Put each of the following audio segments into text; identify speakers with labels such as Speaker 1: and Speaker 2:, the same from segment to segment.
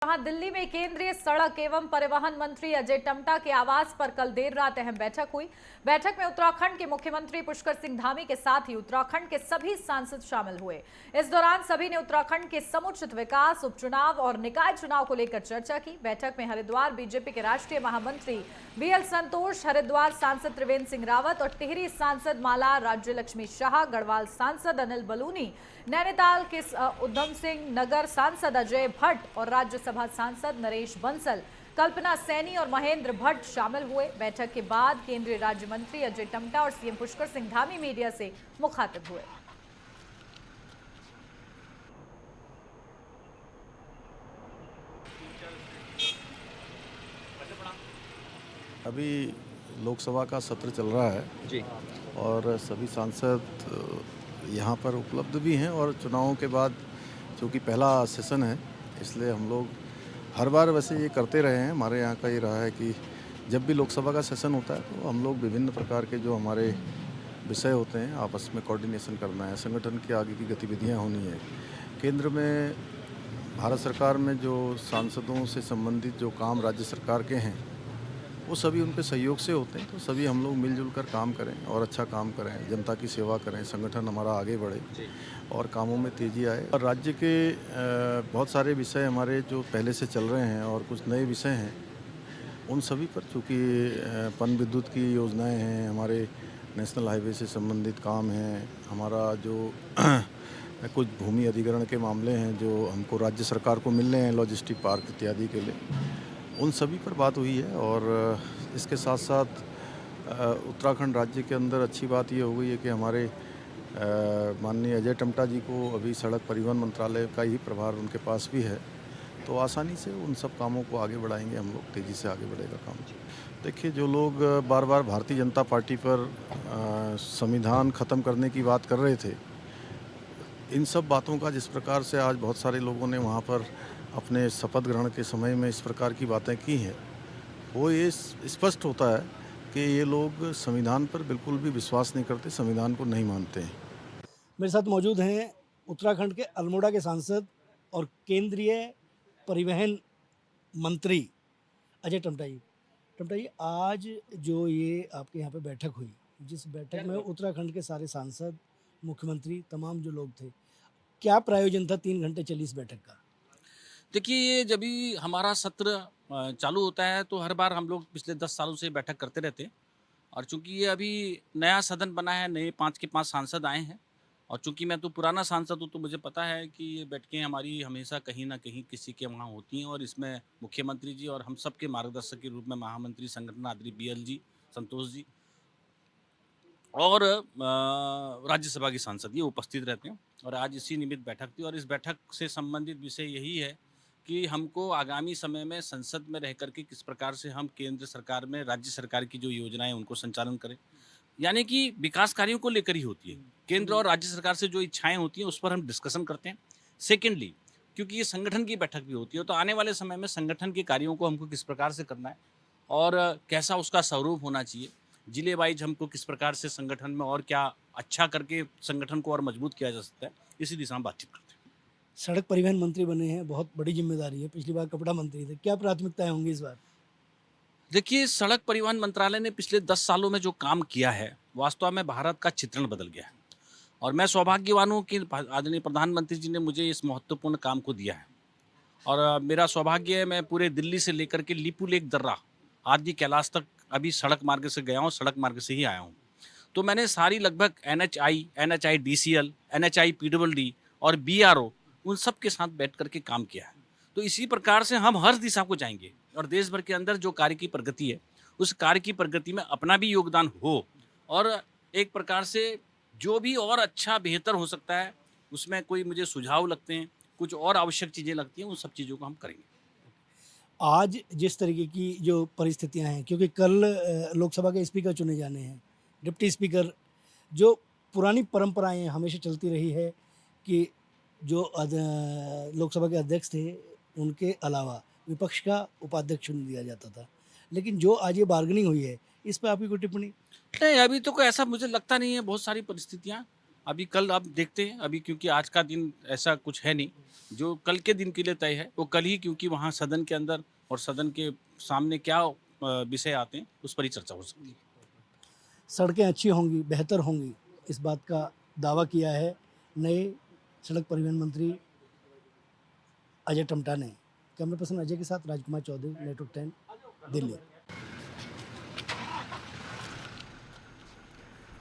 Speaker 1: वहां दिल्ली में केंद्रीय सड़क एवं परिवहन मंत्री अजय टम्टा के आवास पर कल देर रात अहम बैठक हुई। बैठक में उत्तराखंड के मुख्यमंत्री पुष्कर सिंह धामी के साथ ही उत्तराखंड के सभी सांसद शामिल हुए। इस दौरान सभी ने उत्तराखंड के समुचित विकास, उपचुनाव और निकाय चुनाव को लेकर चर्चा की। बैठक में हरिद्वार बीजेपी के राष्ट्रीय महामंत्री बीएल संतोष, हरिद्वार सांसद त्रिवेंद्र सिंह रावत और टिहरी सांसद माला राज्य लक्ष्मी शाह, गढ़वाल सांसद अनिल बलूनी, नैनीताल के उधम सिंह, नगर सांसद अजय भट्ट और राज्यसभा सांसद नरेश बंसल, कल्पना सैनी और महेंद्र भट्ट शामिल हुए। बैठक के बाद केंद्रीय राज्य मंत्री अजय टम्टा और सीएम पुष्कर सिंह धामी मीडिया से मुखातिब हुए।
Speaker 2: अभी लोकसभा का सत्र चल रहा है
Speaker 3: जी।
Speaker 2: और सभी सांसद यहाँ पर उपलब्ध भी हैं और चुनावों के बाद चूँकि पहला सेशन है इसलिए हम लोग हर बार वैसे ये करते रहे हैं। हमारे यहाँ का ये रहा है कि जब भी लोकसभा का सेशन होता है तो हम लोग विभिन्न प्रकार के जो हमारे विषय होते हैं आपस में कोऑर्डिनेशन करना है, संगठन की आगे की गतिविधियाँ होनी है। केंद्र में भारत सरकार में जो सांसदों से संबंधित जो काम राज्य सरकार के हैं वो सभी उनके सहयोग से होते हैं, तो सभी हम लोग मिलजुल कर काम करें और अच्छा काम करें, जनता की सेवा करें, संगठन हमारा आगे बढ़े और कामों में तेज़ी आए। और राज्य के बहुत सारे विषय हमारे जो पहले से चल रहे हैं और कुछ नए विषय हैं उन सभी पर, चूँकि पन विद्युत की योजनाएं हैं, हमारे नेशनल हाईवे से संबंधित काम हैं, हमारा जो कुछ भूमि अधिग्रहण के मामले हैं जो हमको राज्य सरकार को मिल रहे हैं लॉजिस्टिक पार्क इत्यादि के लिए, उन सभी पर बात हुई है। और इसके साथ साथ उत्तराखंड राज्य के अंदर अच्छी बात ये हो गई है कि हमारे माननीय अजय टम्टा जी को अभी सड़क परिवहन मंत्रालय का ही प्रभार उनके पास भी है, तो आसानी से उन सब कामों को आगे बढ़ाएंगे हम लोग, तेज़ी से आगे बढ़ेगा काम। देखिए, जो लोग बार बार भारतीय जनता पार्टी पर संविधान ख़त्म करने की बात कर रहे थे, इन सब बातों का जिस प्रकार से आज बहुत सारे लोगों ने वहाँ पर अपने शपथ ग्रहण के समय में इस प्रकार की बातें की हैं, वो ये स्पष्ट होता है कि ये लोग संविधान पर बिल्कुल भी विश्वास नहीं करते, संविधान को नहीं मानते हैं।
Speaker 4: मेरे साथ मौजूद हैं उत्तराखंड के अल्मोड़ा के सांसद और केंद्रीय परिवहन मंत्री अजय टम्टा जी। टम्टा जी, आज जो ये आपके यहाँ पे बैठक हुई, जिस बैठक में उत्तराखंड के सारे सांसद, मुख्यमंत्री, तमाम जो लोग थे, क्या प्रायोजन था 3 घंटे चली इस बैठक का?
Speaker 3: देखिए, ये जब भी हमारा सत्र चालू होता है तो हर बार हम लोग पिछले 10 सालों से बैठक करते रहते हैं। और चूँकि ये अभी नया सदन बना है, नए 5 के 5 सांसद आए हैं और चूँकि मैं तो पुराना सांसद हूँ तो मुझे पता है कि ये बैठकें हमारी हमेशा कहीं न कहीं किसी के वहाँ होती हैं और इसमें मुख्यमंत्री जी और हम सबके मार्गदर्शक के रूप में महामंत्री संगठन आदरणीय बीएल जी, संतोष जी और राज्यसभा के सांसद ये उपस्थित रहते हैं। और आज इसी निमित्त बैठक थी और इस बैठक से संबंधित विषय यही है कि हमको आगामी समय में संसद में रह करके किस प्रकार से हम केंद्र सरकार में राज्य सरकार की जो योजनाएं उनको संचालन करें, यानी कि विकास कार्यों को लेकर ही होती है। केंद्र और राज्य सरकार से जो इच्छाएं होती हैं उस पर हम डिस्कशन करते हैं। सेकेंडली, क्योंकि ये संगठन की बैठक भी होती है तो आने वाले समय में संगठन के कार्यों को हमको किस प्रकार से करना है और कैसा उसका स्वरूप होना चाहिए, जिले वाइज हमको किस प्रकार से संगठन में और क्या अच्छा करके संगठन को और मजबूत किया जा सकता है, इसी दिशा में बातचीत करते हैं।
Speaker 4: सड़क परिवहन मंत्री बने हैं, बहुत बड़ी जिम्मेदारी है। पिछली बार कपड़ा मंत्री थे, क्या प्राथमिकताएं होंगी इस बार?
Speaker 3: देखिए, सड़क परिवहन मंत्रालय ने पिछले 10 सालों में जो काम किया है, वास्तव में भारत का चित्रण बदल गया है और मैं सौभाग्यवान हूँ कि आदरणीय प्रधानमंत्री जी ने मुझे इस महत्वपूर्ण काम को दिया है। और मेरा सौभाग्य है, मैं पूरे दिल्ली से लेकर के लिपू लेक दर्रा आदि कैलाश तक अभी सड़क मार्ग से गया हूँ, सड़क मार्ग से ही आया हूँ। तो मैंने सारी लगभग एनएचआई डीसीएल, एनएचआई पीडब्ल्यूडी और बीआरओ उन सब के साथ बैठ करके काम किया है। तो इसी प्रकार से हम हर दिशा को जाएंगे और देश भर के अंदर जो कार्य की प्रगति है उस कार्य की प्रगति में अपना भी योगदान हो और एक प्रकार से जो भी और अच्छा बेहतर हो सकता है उसमें कोई मुझे सुझाव लगते हैं, कुछ और आवश्यक चीज़ें लगती हैं, उन सब चीज़ों को हम करेंगे।
Speaker 4: आज जिस तरीके की जो परिस्थितियां हैं, क्योंकि कल लोकसभा के स्पीकर चुने जाने हैं, डिप्टी स्पीकर, जो पुरानी परंपराएं हमेशा चलती रही है कि जो लोकसभा के अध्यक्ष थे उनके अलावा विपक्ष का उपाध्यक्ष चुन दिया जाता था, लेकिन जो आज ये बार्गेनिंग हुई है, इस पर आपकी कोई टिप्पणी?
Speaker 3: नहीं, अभी तो कोई ऐसा मुझे लगता नहीं है। बहुत सारी परिस्थितियाँ अभी कल आप देखते हैं, अभी क्योंकि आज का दिन ऐसा कुछ है नहीं, जो कल के दिन के लिए तय है वो कल ही, क्योंकि वहाँ सदन के अंदर और सदन के सामने क्या विषय आते हैं उस पर ही चर्चा हो सकती है।
Speaker 4: सड़कें अच्छी होंगी, बेहतर होंगी, इस बात का दावा किया है नए सड़क परिवहन मंत्री अजय टम्टा ने। कैमरा पर्सन अजय के साथ राजकुमार चौधरी, नेटवर्क 10, दिल्ली।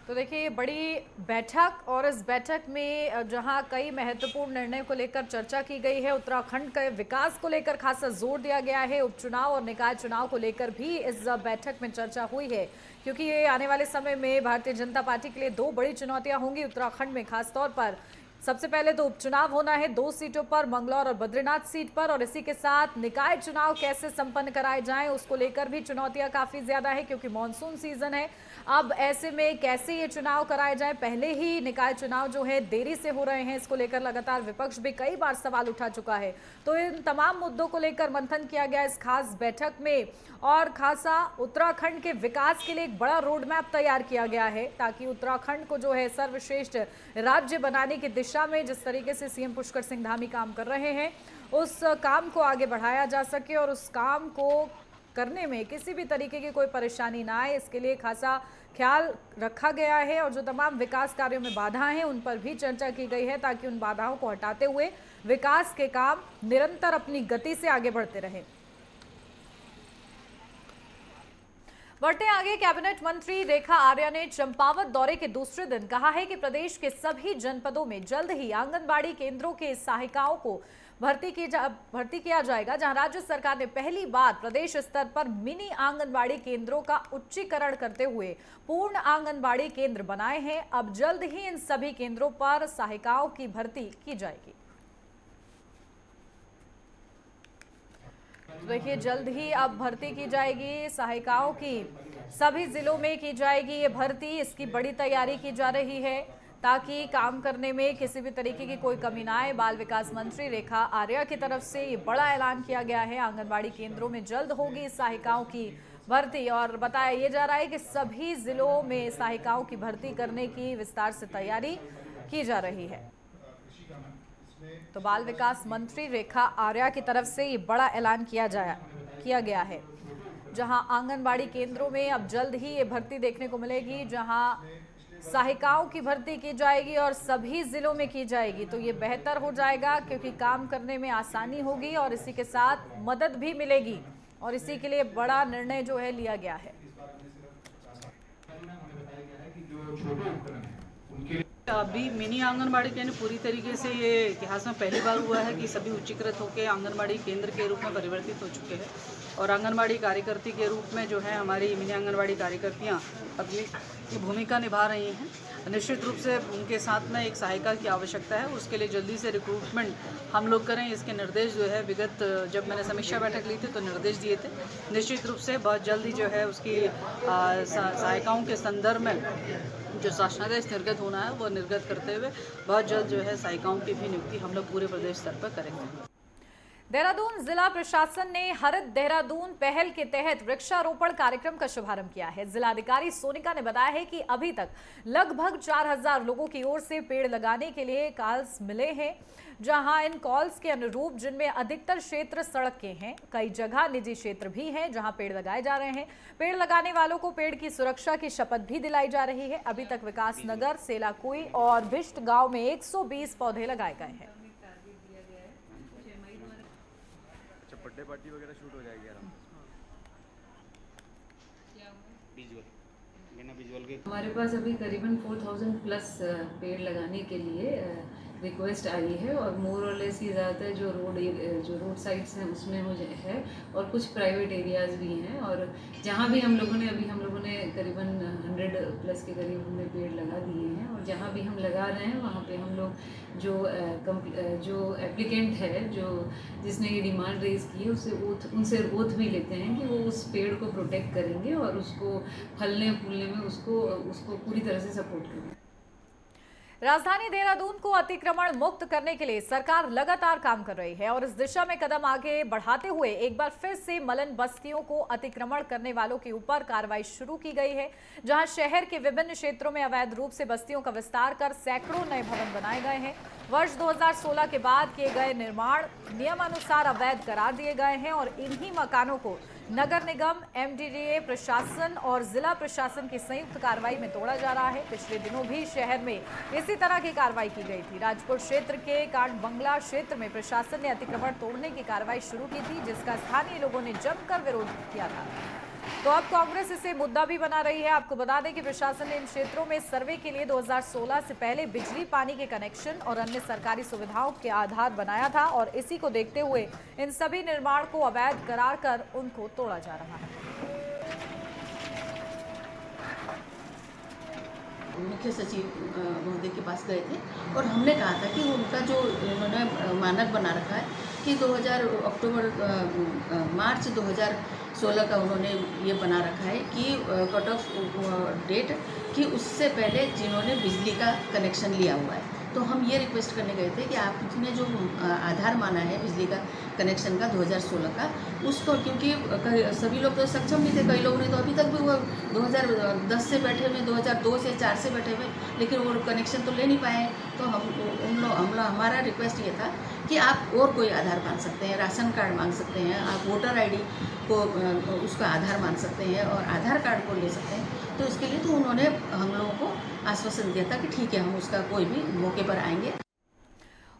Speaker 1: तो देखिए ये बड़ी बैठक, और इस बैठक में जहां कई महत्वपूर्ण निर्णय को लेकर चर्चा की गई है, उत्तराखंड के विकास को लेकर खासा जोर दिया गया है, उपचुनाव और निकाय चुनाव को लेकर भी इस बैठक में चर्चा हुई है, क्योंकि ये आने वाले समय में भारतीय जनता पार्टी के लिए दो बड़ी चुनौतियां होंगी उत्तराखंड में। खासतौर पर सबसे पहले तो उपचुनाव होना है 2 सीटों पर, मंगलौर और बद्रीनाथ सीट पर, और इसी के साथ निकाय चुनाव कैसे संपन्न कराए जाएं उसको लेकर भी चुनौतियां काफी ज्यादा है, क्योंकि मॉनसून सीजन है। अब ऐसे में कैसे ये चुनाव कराए जाएं, पहले ही निकाय चुनाव जो है देरी से हो रहे हैं, इसको लेकर लगातार विपक्ष भी कई बार सवाल उठा चुका है। तो इन तमाम मुद्दों को लेकर मंथन किया गया इस खास बैठक में, और खासा उत्तराखंड के विकास के लिए एक बड़ा रोड मैप तैयार किया गया है, ताकि उत्तराखंड को जो है सर्वश्रेष्ठ राज्य बनाने की दिशा में जिस तरीके से सीएम पुष्कर सिंह धामी काम कर रहे हैं, उस काम को आगे बढ़ाया जा सके और उस काम को करने में किसी भी तरीके की कोई परेशानी ना आए, इसके लिए खासा ख्याल रखा गया है। और जो तमाम विकास कार्यों में बाधाएं हैं उन पर भी चर्चा की गई है, ताकि उन बाधाओं को हटाते हुए विकास के काम निरंतर अपनी गति से आगे बढ़ते रहें। बढ़ते आगे, कैबिनेट मंत्री रेखा आर्या ने चंपावत दौरे के दूसरे दिन कहा है कि प्रदेश के सभी जनपदों में जल्द ही आंगनबाड़ी केंद्रों के सहायिकाओं को भर्ती किया जाएगा, जहां राज्य सरकार ने पहली बार प्रदेश स्तर पर मिनी आंगनबाड़ी केंद्रों का उच्चीकरण करते हुए पूर्ण आंगनबाड़ी केंद्र बनाए हैं। अब जल्द ही इन सभी केंद्रों पर सहायिकाओं की भर्ती की जाएगी। देखिए जल्द ही अब भर्ती की जाएगी, सहायिकाओं की सभी जिलों में की जाएगी ये भर्ती। इसकी बड़ी तैयारी की जा रही है ताकि काम करने में किसी भी तरीके की कोई कमी ना आए। बाल विकास मंत्री रेखा आर्या की तरफ से ये बड़ा ऐलान किया गया है। आंगनबाड़ी केंद्रों में जल्द होगी सहायिकाओं की भर्ती, और बताया ये जा रहा है कि सभी जिलों में सहायिकाओं की भर्ती करने की विस्तार से तैयारी की जा रही है। तो बाल विकास मंत्री रेखा आर्या की तरफ से ये बड़ा ऐलान किया गया है, जहां आंगनबाड़ी केंद्रों में अब जल्द ही ये भर्ती देखने को मिलेगी, जहां सहायिकाओं की भर्ती की जाएगी और सभी जिलों में की जाएगी। तो ये बेहतर हो जाएगा, क्योंकि काम करने में आसानी होगी और इसी के साथ मदद भी मिलेगी, और इसी के लिए बड़ा निर्णय जो है लिया गया है।
Speaker 5: अभी मिनी आंगनबाड़ी केंद्र पूरी तरीके से ये इतिहास में पहली बार हुआ है कि सभी उच्चीकृत होकर आंगनबाड़ी केंद्र के रूप में परिवर्तित हो चुके हैं, और आंगनबाड़ी कार्यकर्ती के रूप में जो है हमारी मिनी आंगनबाड़ी कार्यकर्तियाँ अपनी भूमिका निभा रही हैं। निश्चित रूप से उनके साथ में एक सहायिका की आवश्यकता है, उसके लिए जल्दी से रिक्रूटमेंट हम लोग करें, इसके निर्देश जो है विगत जब मैंने समीक्षा बैठक ली थी तो निर्देश दिए थे। निश्चित रूप से बहुत जल्दी जो है उसकी सहायिकाओं के संदर्भ में जो शासनादेश निर्गत होना है वो निर्गत करते हुए बहुत जल्द जो है सहायिकाओं की भी नियुक्ति हम लोग पूरे प्रदेश स्तर पर करेंगे।
Speaker 1: देहरादून जिला प्रशासन ने हरित देहरादून पहल के तहत वृक्षारोपण कार्यक्रम का शुभारंभ किया है। जिलाधिकारी सोनिका ने बताया है कि अभी तक लगभग 4000 लोगों की ओर से पेड़ लगाने के लिए कॉल्स मिले हैं, जहां इन कॉल्स के अनुरूप, जिनमें अधिकतर क्षेत्र सड़क के हैं, कई जगह निजी क्षेत्र भी हैं जहां पेड़ लगाए जा रहे हैं। पेड़ लगाने वालों को पेड़ की सुरक्षा की शपथ भी दिलाई जा रही है। अभी तक विकास नगर, सेलाकुई और भिष्ट गांव में 120 पौधे लगाए गए हैं।
Speaker 6: बर्थडे पार्टी वगैरह शूट हो जाएगी आराम से।
Speaker 7: हमारे पास अभी करीबन 4000 प्लस पेड़ लगाने के लिए रिक्वेस्ट आई है, और मोर और लेस ये ज़्यादातर जो रोड साइड्स हैं उसमें है, और कुछ प्राइवेट एरियाज़ भी हैं। और जहाँ भी हम लोगों ने करीबन 100 प्लस के करीब हमने पेड़ लगा दिए हैं, और जहाँ भी हम लगा रहे हैं वहाँ पे हम लोग जो एप्लीकेंट है, जिसने ये डिमांड रेज की है, उनसे ओथ भी लेते हैं कि वो उस पेड़ को प्रोटेक्ट करेंगे और उसको फलने फूलने में उसको पूरी तरह से सपोर्ट करेंगे।
Speaker 1: राजधानी देहरादून को अतिक्रमण मुक्त करने के लिए सरकार लगातार काम कर रही है और इस दिशा में कदम आगे बढ़ाते हुए एक बार फिर से मलन बस्तियों को अतिक्रमण करने वालों के ऊपर कार्रवाई शुरू की गई है। जहां शहर के विभिन्न क्षेत्रों में अवैध रूप से बस्तियों का विस्तार कर सैकड़ों नए भवन बनाए गए हैं। वर्ष 2016 के बाद किए गए निर्माण नियमानुसार अवैध करार दिए गए हैं और इन्हीं मकानों को नगर निगम, एमडीडीए प्रशासन और जिला प्रशासन की संयुक्त कार्रवाई में तोड़ा जा रहा है। पिछले दिनों भी शहर में इसी तरह की कार्रवाई की गई थी। राजपुर क्षेत्र के कांड बंगला क्षेत्र में प्रशासन ने अतिक्रमण तोड़ने की कार्रवाई शुरू की थी, जिसका स्थानीय लोगों ने जमकर विरोध किया था। तो अब कांग्रेस इसे मुद्दा भी बना रही है। आपको बता दें कि प्रशासन ने इन क्षेत्रों में सर्वे के लिए 2016 से पहले बिजली, पानी के कनेक्शन और अन्य सरकारी सुविधाओं के आधार बनाया था और इसी को देखते हुए इन सभी निर्माण को अवैध करार कर उनको तोड़ा जा रहा है।
Speaker 8: मुख्य सचिव महोदय के पास गए थे और हमने कहा था कि उनका जो उन्होंने मानक बना रखा है कि मार्च 2016 का उन्होंने ये बना रखा है कि कट ऑफ डेट कि उससे पहले जिन्होंने बिजली का कनेक्शन लिया हुआ है, तो हम ये रिक्वेस्ट करने गए थे कि आपने जो आधार माना है बिजली का कनेक्शन का 2016 का, उसको क्योंकि सभी लोग तो सक्षम नहीं थे, कई लोगों ने तो अभी तक भी वो 2010 से बैठे हुए, 2002 से 4 से बैठे हुए, लेकिन वो कनेक्शन तो ले नहीं पाए। तो हमारा रिक्वेस्ट ये था कि आप और कोई आधार मान सकते हैं, राशन कार्ड मांग सकते हैं, आप वोटर आईडी को उसका आधार मान सकते हैं और आधार कार्ड को ले सकते हैं। तो इसके लिए तो उन्होंने हम लोगों को आश्वासन दिया था कि ठीक है, हम उसका कोई भी मौके पर आएंगे।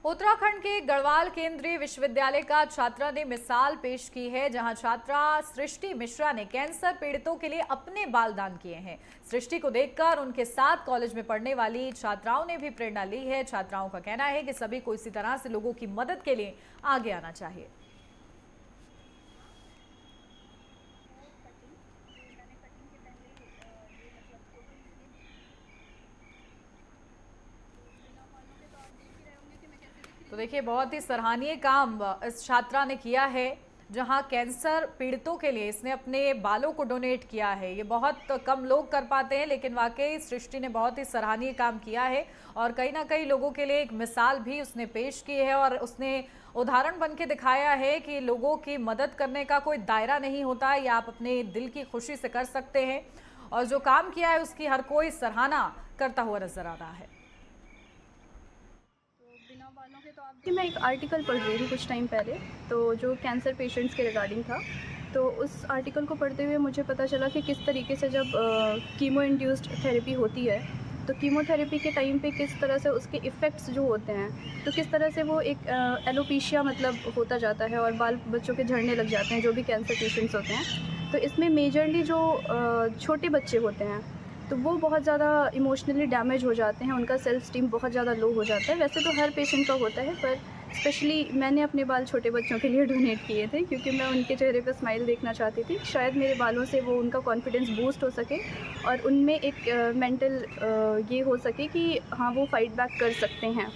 Speaker 1: उत्तराखंड के गढ़वाल केंद्रीय विश्वविद्यालय का छात्रा ने मिसाल पेश की है, जहां छात्रा सृष्टि मिश्रा ने कैंसर पीड़ितों के लिए अपने बाल दान किए हैं। सृष्टि को देखकर उनके साथ कॉलेज में पढ़ने वाली छात्राओं ने भी प्रेरणा ली है। छात्राओं का कहना है कि सभी को इसी तरह से लोगों की मदद के लिए आगे आना चाहिए। तो देखिए, बहुत ही सराहनीय काम इस छात्रा ने किया है, जहां कैंसर पीड़ितों के लिए इसने अपने बालों को डोनेट किया है। ये बहुत कम लोग कर पाते हैं, लेकिन वाकई सृष्टि ने बहुत ही सराहनीय काम किया है और कहीं ना कहीं लोगों के लिए एक मिसाल भी उसने पेश की है और उसने उदाहरण बन के दिखाया है कि लोगों की मदद करने का कोई दायरा नहीं होता, या आप अपने दिल की खुशी से कर सकते हैं। और जो काम किया है उसकी हर कोई सराहना करता हुआ नजर आ रहा है।
Speaker 9: कि मैं एक आर्टिकल पढ़ रही थी कुछ टाइम पहले, तो जो कैंसर पेशेंट्स के रिगार्डिंग था, तो उस आर्टिकल को पढ़ते हुए मुझे पता चला कि किस तरीके से जब कीमो इंड्यूस्ड थेरेपी होती है, तो कीमोथेरेपी के टाइम पे किस तरह से उसके इफ़ेक्ट्स जो होते हैं, तो किस तरह से वो एक एलोपेशिया मतलब होता जाता है और बाल बच्चों के झड़ने लग जाते हैं जो भी कैंसर पेशेंट्स होते हैं। तो इसमें मेजरली जो छोटे बच्चे होते हैं, तो वो बहुत ज़्यादा इमोशनली डैमेज हो जाते हैं, उनका सेल्फ स्टीम बहुत ज़्यादा लो हो जाता है। वैसे तो हर पेशेंट का होता है, पर स्पेशली मैंने अपने बाल छोटे बच्चों के लिए डोनेट किए थे क्योंकि मैं उनके चेहरे पर स्माइल देखना चाहती थी। शायद मेरे बालों से वो उनका कॉन्फिडेंस बूस्ट हो सके और उनमें एक मेंटल ये हो सके कि हाँ, वो फाइट बैक कर सकते हैं।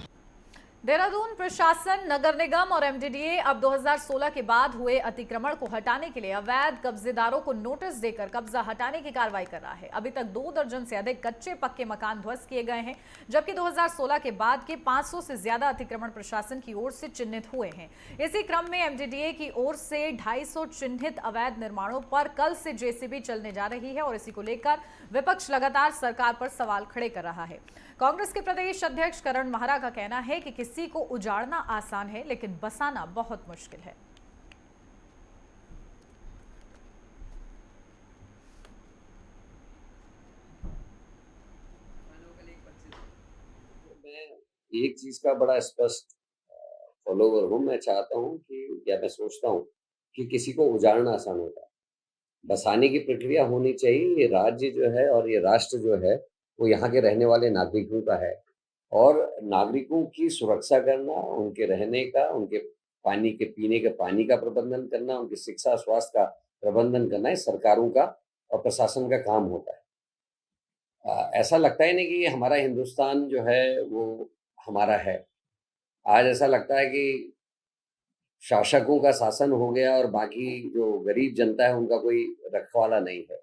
Speaker 1: देहरादून प्रशासन, नगर निगम और एमडीडीए अब 2016 के बाद हुए अतिक्रमण को हटाने के लिए अवैध कब्जेदारों को नोटिस देकर कब्जा हटाने की कार्रवाई कर रहा है। अभी तक 2 दर्जन से अधिक कच्चे पक्के मकान ध्वस्त किए गए हैं, जबकि 2016 के बाद के 500 से ज्यादा अतिक्रमण प्रशासन की ओर से चिन्हित हुए हैं। इसी क्रम में एमडीडीए की ओर से 250 चिन्हित अवैध निर्माणों पर कल से जेसीबी चलने जा रही है और इसी को लेकर विपक्ष लगातार सरकार पर सवाल खड़े कर रहा है। कांग्रेस के प्रदेश अध्यक्ष करण माहरा का कहना है कि किसी को उजाड़ना आसान है, लेकिन बसाना बहुत मुश्किल है।
Speaker 10: मैं एक चीज का बड़ा स्पष्ट फॉलोवर हूँ। मैं चाहता हूँ कि, या मैं सोचता हूँ कि किसी को उजाड़ना आसान होता है, बसाने की प्रक्रिया होनी चाहिए। ये राज्य जो है और ये राष्ट्र जो है वो यहाँ के रहने वाले नागरिकों का है और नागरिकों की सुरक्षा करना, उनके रहने का, उनके पानी के पीने के पानी का प्रबंधन करना, उनकी शिक्षा स्वास्थ्य का प्रबंधन करना, ये सरकारों का और प्रशासन का काम होता है। ऐसा लगता ही नहीं कि हमारा हिंदुस्तान जो है वो हमारा है। आज ऐसा लगता है कि शासकों का शासन हो गया और बाकी जो गरीब जनता है उनका कोई रखवाला नहीं है।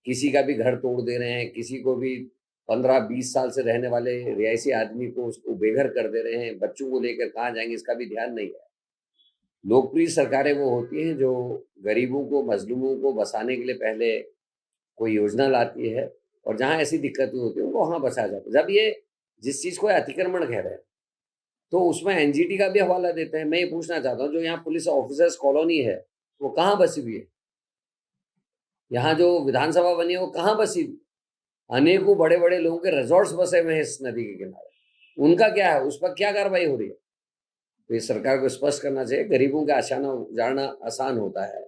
Speaker 10: किसी का भी घर तोड़ दे रहे हैं, किसी को भी 15-20 साल से रहने वाले रिहायशी आदमी को उसको बेघर कर दे रहे हैं। बच्चों को लेकर कहाँ जाएंगे इसका भी ध्यान नहीं है। लोकप्रिय सरकारें वो होती हैं जो गरीबों को, मजलूमों को बसाने के लिए पहले कोई योजना लाती है और जहाँ ऐसी दिक्कतें होती हैं उनको वहाँ बसाया जाता है। जब ये जिस चीज़ को अतिक्रमण कह रहे हैं तो उसमें एनजीटी का भी हवाला देते हैं। मैं ये पूछना चाहता हूँ, जो यहाँ पुलिस ऑफिसर्स कॉलोनी है वो कहाँ बसी हुई है? यहाँ जो विधानसभा बनी है वो कहाँ बसी हुई? अनेकों बड़े बड़े लोगों के रिजॉर्ट्स बसे हुए हैं इस नदी के किनारे। उनका क्या है? उस पर क्या कार्रवाई हो रही है? तो ये सरकार को स्पष्ट करना चाहिए। गरीबों का आशाना उजाड़ना आसान होता है,